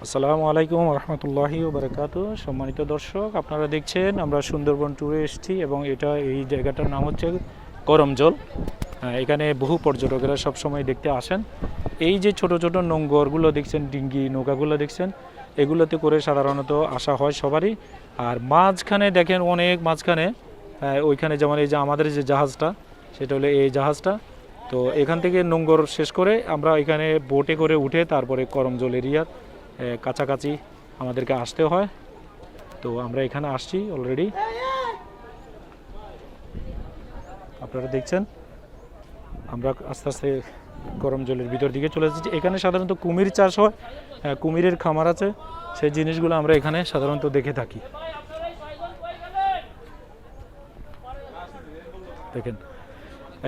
আসসালামু আলাইকুম রহমতুল্লাহি ওবরাকাতু। সম্মানিত দর্শক, আপনারা দেখছেন আমরা সুন্দরবন ট্যুরে এসেছি এবং এই জায়গাটার নাম হচ্ছে করমজল। এখানে বহু পর্যটকেরা সবসময় দেখতে আসেন। এই যে ছোট ছোট নোঙ্গরগুলো দেখছেন, ডিঙ্গি নৌকাগুলো দেখছেন, এগুলোতে করে সাধারণত আসা হয় সবারই। আর মাঝখানে দেখেন, অনেক মাঝখানে ওইখানে যেমন এই যে আমাদের যে জাহাজটা, সেটা হলো এই জাহাজটা। তো এখান থেকে নোঙ্গর শেষ করে আমরা এখানে বোটে করে উঠে তারপরে করমজল এরিয়ার কাছাকাছি আমাদেরকে আসতে হয়। তো আমরা এখানে আসছি অলরেডি, আপনারা দেখছেন। আমরা আস্তে আস্তে করমজলের ভিতর দিকে চলে যাচ্ছি। এখানে সাধারণত কুমির চাষ হয়, কুমিরের খামার আছে, সেই জিনিসগুলো আমরা এখানে সাধারণত দেখে থাকি। দেখেন,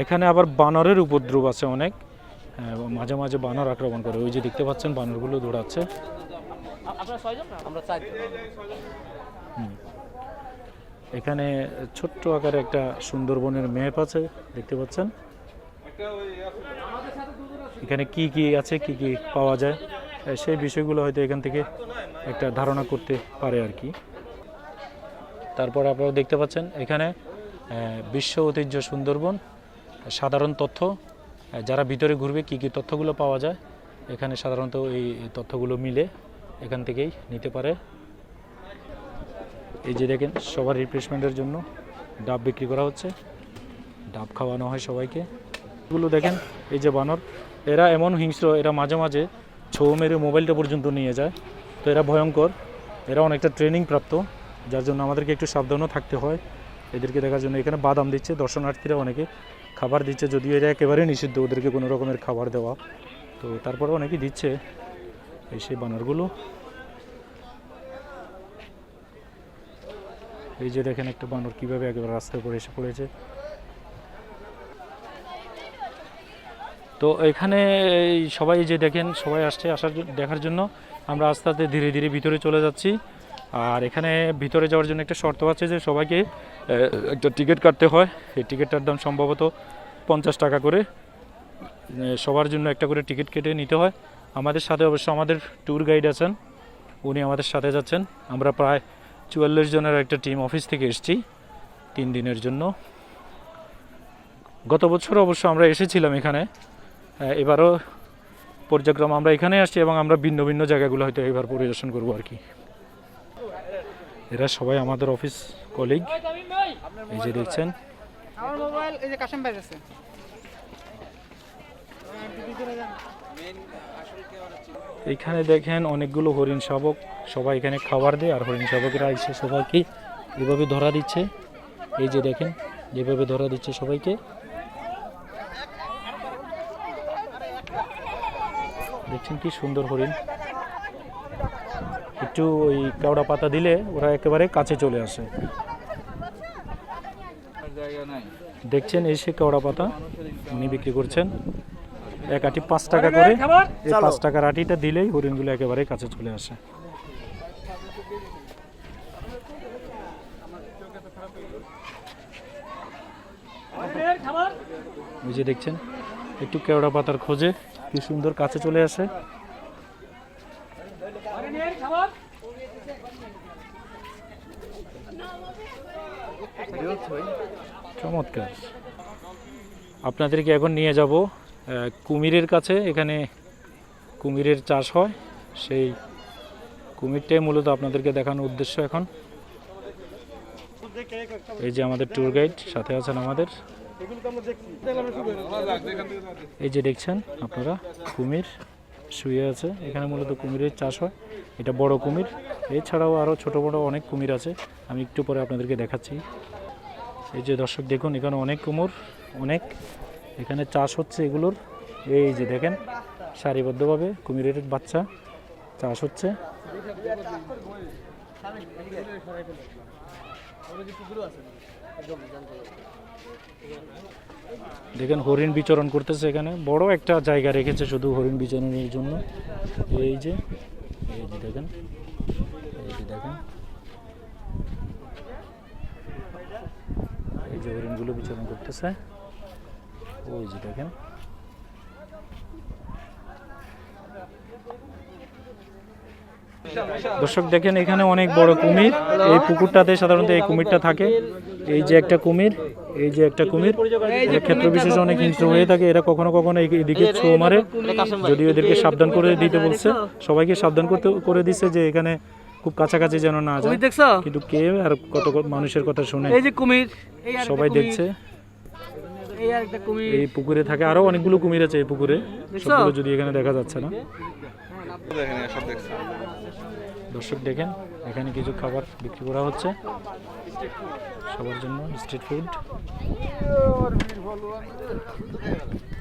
এখানে আবার বানরের উপদ্রব আছে অনেক, মাঝে মাঝে বানর আক্রমণ করে। ওই যে দেখতে পাচ্ছেন বানরগুলো দৌড়াচ্ছে। এখানে ছোট্ট আকারে একটা সুন্দরবনের ম্যাপ আছে, দেখতে পাচ্ছেন। এখানে কি কি আছে, কি কি পাওয়া যায়, সেই বিষয়গুলো হয়তো এখান থেকে একটা ধারণা করতে পারে আর কি। তারপর আপনারা দেখতে পাচ্ছেন এখানে বিশ্ব ঐতিহ্য সুন্দরবন সাধারণ তথ্য, যারা ভিতরে ঘুরবে কি কি তথ্যগুলো পাওয়া যায় এখানে সাধারণত এই তথ্যগুলো মিলে এখান থেকেই নিতে পারে। এই যে দেখেন, সবার রিফ্রেশমেন্টের জন্য ডাব বিক্রি করা হচ্ছে, ডাব খাওয়ানো হয় সবাইকে। এগুলো দেখেন, এই যে বানর, এরা এমন হিংস্র, এরা মাঝে মাঝে ছৌ মেরে মোবাইলটা পর্যন্ত নিয়ে যায়। তো এরা ভয়ঙ্কর, এরা অনেকটা ট্রেনিং প্রাপ্ত, যার জন্য আমাদেরকে একটু সাবধানও থাকতে হয় এদেরকে দেখার জন্য। এখানে বাদাম দিচ্ছে, দর্শনার্থীরা অনেকে খাবার দিচ্ছে, যদিও এরা একেবারে নিষিদ্ধ ওদেরকে কোনো রকমের খাবার দেওয়া, তো তারপরে অনেকেই দিচ্ছে এই সেই বানরগুলো। এই যে দেখেন একটা বানর কীভাবে একেবারে রাস্তার উপরে এসে পড়েছে। তো এখানে সবাই যে দেখেন, সবাই আসছে দেখার জন্য। আমরা আস্তে আস্তে ধীরে ধীরে ভিতরে চলে যাচ্ছি। আর এখানে ভিতরে যাওয়ার জন্য একটা শর্ত আছে যে সবাইকে একটা টিকিট কাটতে হয়। এই টিকিটটার দাম সম্ভবত 50 টাকা করে, সবার জন্য একটা করে টিকিট কেটে নিতে হয়। আমাদের সাথে অবশ্য আমাদের ট্যুর গাইড আছেন, উনি আমাদের সাথে যাচ্ছেন। আমরা প্রায় 44 জনের একটা টিম অফিস থেকে এসেছি 3 দিনের জন্য। গত বছর অবশ্য আমরা এসেছিলাম এখানে, এবারও পর্যায়ক্রম আমরা এখানে আসছি এবং আমরা ভিন্ন ভিন্ন জায়গাগুলো হয়তো এবার পরিদর্শন করবো আর কি। এরা সবাই আমাদের অফিস কলিগ, এই যে দেখছেন। এইখানে দেখেন অনেকগুলো হরিণ শাবক, সবাই এখানে খাবার দেয়, আর হরিণ শাবকেরা এসে সবাইকে এভাবে ধরা দিচ্ছে। এই যে দেখেন, যেভাবে ধরা দিচ্ছে সবাইকে। দেখছেন কি সুন্দর হরিণ। একটু ওই কেওড়া পাতা দিলে ওরা একেবারে কাছে চলে আসে। দেখছেন এই সে কেওড়া পাতা উনি বিক্রি করছেন, এক আটি 5 টাকা করে। এই 5 টাকার আটিটা দিলেই হরিণগুলো একেবারে কাছে চলে আসে। ওই যে দেখছেন, একটু কেওড়া পাতার খোঁজে কি সুন্দর কাছে চলে আসে। চমৎকার। আপনাদেরকে এখন নিয়ে যাব কুমিরের কাছে। এখানে কুমিরের চাষ হয়, সেই কুমিরটাই মূলত আপনাদেরকে দেখানোর উদ্দেশ্য এখন। এই যে আমাদের ট্যুর গাইড সাথে আছেন আমাদের, এই যে দেখছেন আপনারা কুমির শুয়ে আছে। এখানে মূলত কুমিরের চাষ হয়, এটা বড় কুমির। এছাড়াও আরও ছোট বড় অনেক কুমির আছে, আমি একটু পরে আপনাদেরকে দেখাচ্ছি। এই যে দর্শক দেখুন, এখানে অনেক কুমির, অনেক এখানে চাষ হচ্ছে এগুলোর। এই যে দেখেন সারিবদ্ধভাবে কুমিরের বাচ্চা চাষ হচ্ছে। দেখেন হরিণ বিচরণ করতেছে, এখানে বড় একটা জায়গা রেখেছে শুধু হরিণ বিচরণের জন্য। এই যে দেখেন, এই যে দেখেন, এই যে হরিণগুলো বিচরণ করতেছে। ওই যে দেখেন, দর্শক দেখেন এখানে অনেক বড় কুমির, এই পুকুরটাতে সাধারণত এই কুমিরটা থাকে। এই যে একটা কুমির, এই যে একটা কুমির, এর ক্ষেত্র বিশেষে অনেক হিংস্র হয়ে থাকে। এরা কখনো কখনো এদিকে ছো মারে, যদিও এদেরকে সাবধান করে দিতে বলছে, সবাইকে সাবধান করে দিচ্ছে যে এখানে খুব কাছাকাছি যেন না যায়। কিন্তু কে আর কত মানুষের কথা শুনে, এই যে কুমির, সবাই দেখছে। এই পুকুরে থাকে আরো অনেকগুলো কুমির আছে এই পুকুরে, সবগুলো যদি এখানে দেখা যাচ্ছে না। দর্শক দেখেন এখানে কিছু খাবার বিক্রি করা হচ্ছে সবার জন্য, স্ট্রিট ফুড।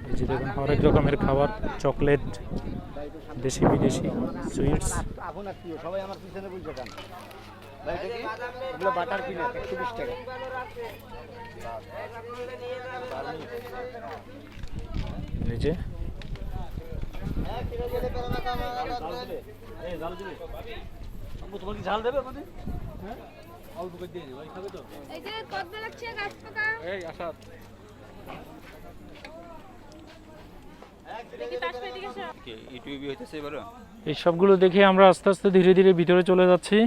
এই যে দেখুন হরেক রকমের খাবার, চকলেট, দেশি বিদেশি সুইটস। এই যে তোমার কি ঝাল দেবে মানে? হ্যাঁ অল্প করে দিয়ে ভাই, খাবে তো? এই যে কদবে লাগছে গাছ পাকা। এই আশা দেখি তাস পেয়ে দিকে সব। কি ইউটিউবে হইতেছে এবারে? এই সবগুলো দেখে আমরা আস্তে আস্তে ধীরে ধীরে ভিতরে চলে যাচ্ছি।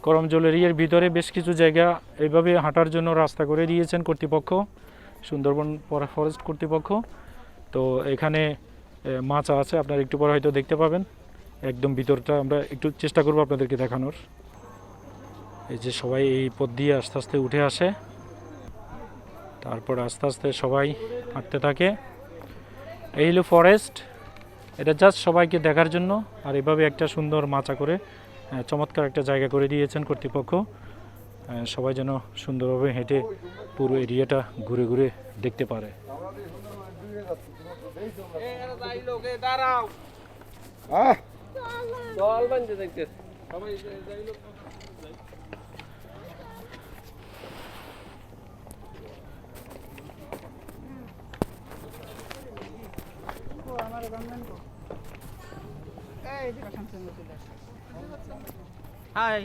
করমজল এরিয়ার ভিতরে বেশ কিছু জায়গা এইভাবে হাঁটার জন্য রাস্তা করে দিয়েছেন কর্তৃপক্ষ, সুন্দরবন ফরেস্ট কর্তৃপক্ষ। তো এখানে মাছ আছে, আপনারা একটু পরে হয়তো দেখতে পাবেন। একদম ভিতরটা আমরা একটু চেষ্টা করবো আপনাদেরকে দেখানোর। এই যে সবাই এই পথ দিয়ে আস্তে আস্তে উঠে আসে, তারপর আস্তে আস্তে সবাই হাঁটতে থাকে। এই হলো ফরেস্ট, এটা জাস্ট সবাইকে দেখার জন্য। আর এভাবে একটা সুন্দর মাচা করে চমৎকার একটা জায়গা করে দিয়েছেন কর্তৃপক্ষ, সবাই যেন সুন্দরভাবে হেঁটে পুরো এরিয়াটা ঘুরে ঘুরে দেখতে পারে। হাই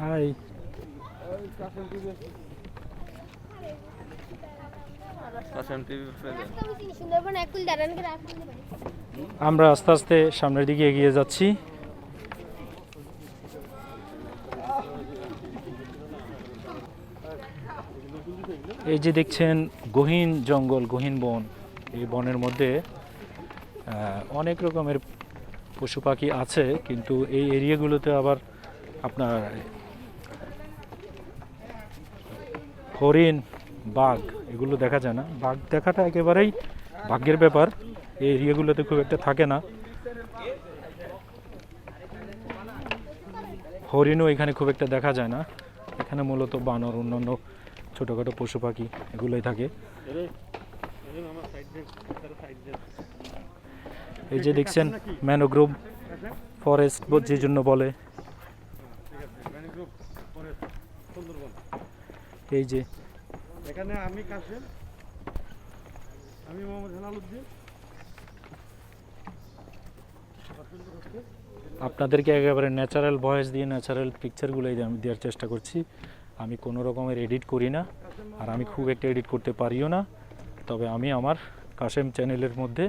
হাই, সুন্দরবন একুল দাঁড়ান করে আসতে পারি। আমরা আস্তে আস্তে সামনের দিকে এগিয়ে যাচ্ছি। এই যে দেখছেন গহীন জঙ্গল, গহীন বন। এই বনের মধ্যে অনেক রকমের পশু পাখি আছে, কিন্তু এই এরিয়াগুলোতে আবার আপনার হরিণ, বাঘ এগুলো দেখা যায় না। বাঘ দেখাটা একেবারেই ভাগ্যের ব্যাপার, এই এরিয়াগুলোতে খুব একটা থাকে না। হরিণও এখানে খুব একটা দেখা যায় না। এখানে মূলত বানর, অন্যান্য ছোটোখাটো পশু পাখি এগুলোই থাকে। এই যে দেখছেন ম্যানোগ্রোভ ফরেস্ট যে জন্য বলে, এই যে এখানে আমি কাশেম, আমি মোহাম্মদ হেলালুদ্দিন। আপনাদেরকে একেবারে ন্যাচারাল ভয়েস দিয়ে ন্যাচারাল পিকচারগুলোই আমি দেওয়ার চেষ্টা করছি। আমি কোনো রকমের এডিট করি না, আর আমি খুব একটা এডিট করতে পারিও না। তবে আমি আমার কাশেম চ্যানেলের মধ্যে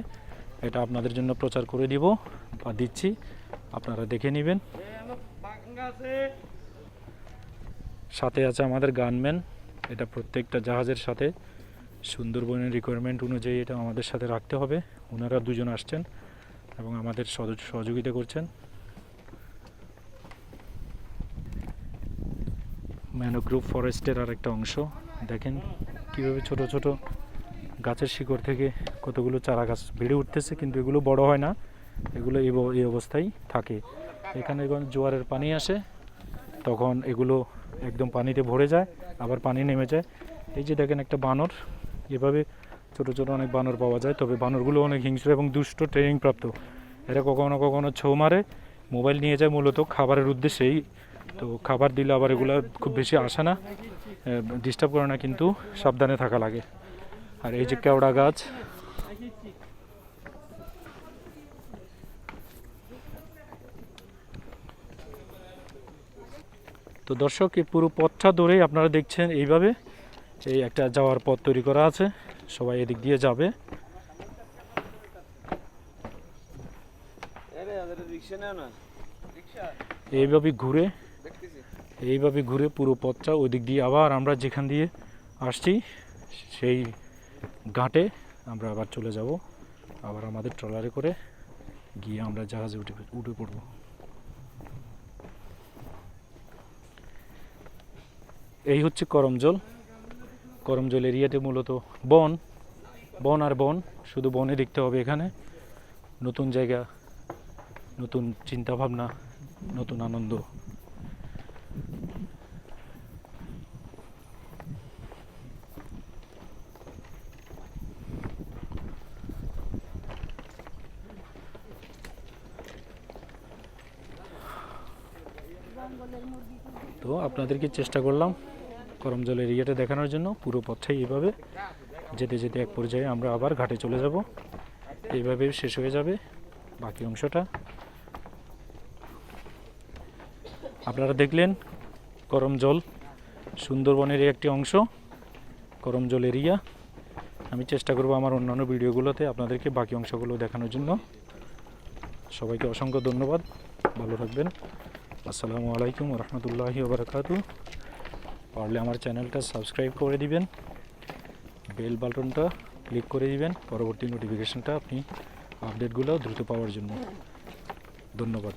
এটা আপনাদের জন্য প্রচার করে দিব বা দিচ্ছি, আপনারা দেখে নেবেন। সাথে আছে আমাদের গানম্যান, এটা প্রত্যেকটা জাহাজের সাথে সুন্দরবনের রিকোয়ারমেন্ট অনুযায়ী এটা আমাদের সাথে রাখতে হবে। ওনারা দুজন আসছেন এবং আমাদের সহযোগিতা করছেন। ম্যানোগ্রোভ ফরেস্টের আর একটা অংশ দেখেন কীভাবে ছোট ছোট গাছের শিকড় থেকে কতগুলো চারা গাছ বেড়ে উঠতেছে, কিন্তু এগুলো বড় হয় না, এগুলো এই অবস্থায় থাকে। এখানে যখন জোয়ারের পানি আসে তখন এগুলো একদম পানিতে ভরে যায়, আবার পানি নেমে যায়। এই যে দেখেন একটা বানর, এভাবে ছোট ছোট অনেক বানর পাওয়া যায়। তবে বানরগুলো অনেক হিংস্র এবং দুষ্ট, ট্রেনিং প্রাপ্ত। এরা কখনো কখনো ছো মারে, মোবাইল নিয়ে যায় মূলত খাবারের উদ্দেশ্যেই। তো খাবার দিলে আবার এগুলো খুব বেশি আসে না, ডিস্টার্ব করে না, কিন্তু সাবধানে থাকা লাগে। আর এই যে কেওড়া গাছ, তো দর্শক এই পুরো পথটা ধরেই আপনারা দেখছেন এইভাবে এই একটা যাওয়ার পথ তৈরি করা আছে, সবাই এদিক দিয়ে যাবে। এইভাবে ঘুরে পুরো পথটা ওই দিক দিয়ে আবার আমরা যেখান দিয়ে আসছি সেই ঘাটে আমরা আবার চলে যাব, আবার আমাদের ট্রলারে করে গিয়ে আমরা জাহাজে উঠে পড়ব। এই হচ্ছে করমজল। করমজল এরিয়াতে মূলত বন আর বন, শুধু বনে দেখতে হবে এখানে। নতুন জায়গা, নতুন চিন্তা ভাবনা, নতুন আনন্দ। তো আপনাদেরকে চেষ্টা করলাম করমজল এরিয়াটা দেখানোর জন্য। পুরো পথটাই এইভাবে যেতে যেতে এক পর্যায়ে আমরা আবার ঘাটে চলে যাব, এইভাবে শেষ হয়ে যাবে বাকি অংশটা। আপনারা দেখলেন করমজল সুন্দরবনের একটি অংশ, করমজল এরিয়া। আমি চেষ্টা করব আমার অন্যান্য ভিডিওগুলোতে আপনাদেরকে বাকি অংশগুলো দেখানোর জন্য। সবাইকে অসংখ্য ধন্যবাদ, ভালো থাকবেন। আসসালামু আলাইকুম রহমতুল্লাহি ওবরাকাতু। পারলে আমার চ্যানেলটা সাবস্ক্রাইব করে দিবেন, বেল বাটনটা ক্লিক করে দিবেন পরবর্তী নোটিফিকেশনটা আপনি আপডেটগুলো দ্রুত পাওয়ার জন্য। ধন্যবাদ।